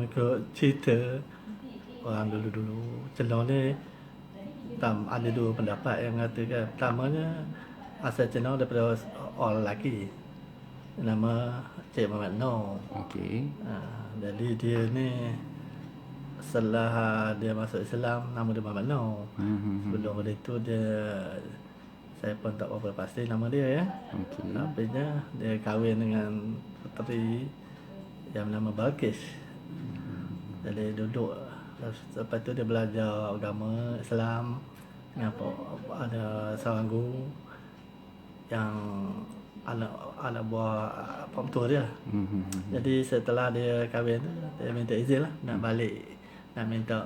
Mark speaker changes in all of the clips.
Speaker 1: ikut cerita orang dulu-dulu, Cenor ni ada dua pendapat yang mengatakan. Pertamanya asal Cenor daripada orang lelaki, nama Cik Muhammad Noor.
Speaker 2: Okey.
Speaker 1: Jadi dia ni setelah dia masuk Islam, nama dia Muhammad Noor. Sebelum pada itu dia, saya pun tak berapa pasti nama dia ya.
Speaker 2: Okey.
Speaker 1: Tapi dia kahwin dengan puteri yang bernama Balkis. Jadi duduk, lepas tu dia belajar agama Islam dengan ada seorang guru yang anak buah pak mentua dia. Jadi setelah dia kahwin tu, dia minta izin lah nak balik, nak minta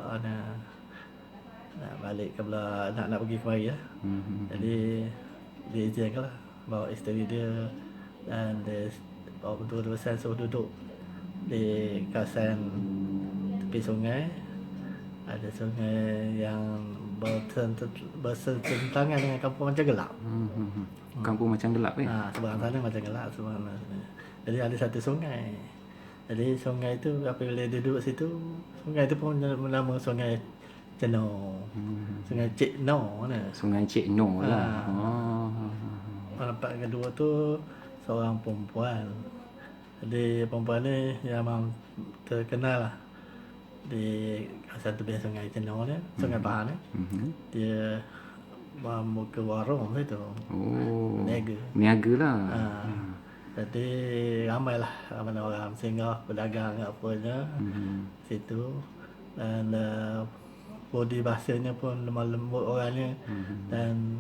Speaker 1: nak balik ke belah, nak pergi kemari lah. Jadi dia izinkan lah bawa isteri dia dan dia bawa mentua dia besar, suruh duduk di kawasan tepi sungai. Ada sungai yang bersentangan dengan kampung Macam Gelap.
Speaker 2: Kampung Macam Gelap
Speaker 1: Seberang sana Macam Gelap, seberang sana. Jadi ada satu sungai. Jadi sungai tu apabila dia duduk situ, sungai tu pun bernama Sungai Cenor. Sungai Cik Noor ni.
Speaker 2: Sungai Cik Noor lah.
Speaker 1: Pendapat kedua tu seorang perempuan. Jadi perempuan ni yang memang terkenal lah di kawasan tepi Sungai Cenor ni, Sungai Bahar ni. Dia membuka warung situ. Niaga
Speaker 2: lah.
Speaker 1: Jadi ramai orang singgah berdagang apanya situ. Dan body bahasanya pun lemah lembut orangnya, dan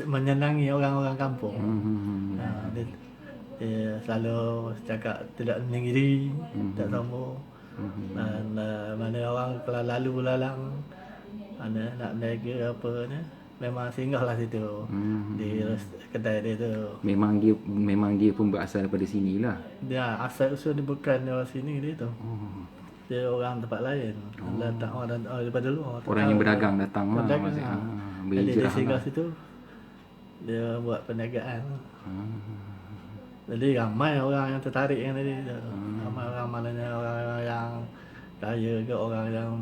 Speaker 1: menyenangi orang-orang kampung. Dia selalu cakap tidak menyendiri, tak sombong. Dan mana orang kalau lalu lalang nak berniaga apa ni, memang singgahlah situ di kedai dia tu.
Speaker 2: Memang dia pun berasal daripada sinilah.
Speaker 1: Dia asal usul dia bukan orang sini dia tu. Dia orang tempat lain. Datang orang daripada luar.
Speaker 2: Orang yang berdagang datang lah.
Speaker 1: Jadi dia singgah situ, dia buat perniagaan. Jadi ramai orang yang tertarik yang tadi tu. Ramai orang, maknanya orang yang kaya ke, orang yang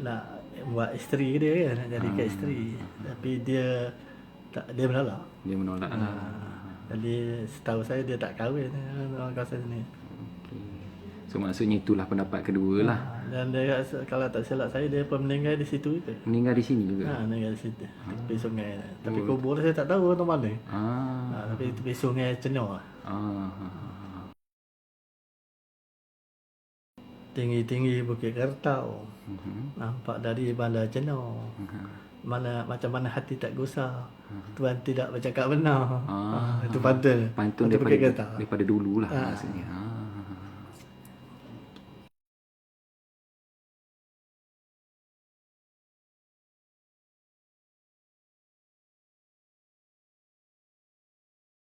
Speaker 1: nak buat isteri dia, nak jadikan isteri. Tapi dia menolak.
Speaker 2: Dia menolak lah.
Speaker 1: Jadi setahu saya dia tak kahwin orang kawasan sini.
Speaker 2: So maksudnya itulah pendapat kedua lah.
Speaker 1: Dan dia, kalau tak silap saya, dia pun meninggal di situ juga.
Speaker 2: Meninggal di sini juga?
Speaker 1: Meninggal di situ, tepi sungai. Tapi kubur saya tak tahu tempat mana. Tapi tepi sungai Cenor lah. Tinggi-tinggi Bukit Kertau, nampak dari bandar Cenor. Macam mana hati tak gusar, Tuhan tidak bercakap benar. Itu pantun.
Speaker 2: Pantun daripada dulu lah maksudnya.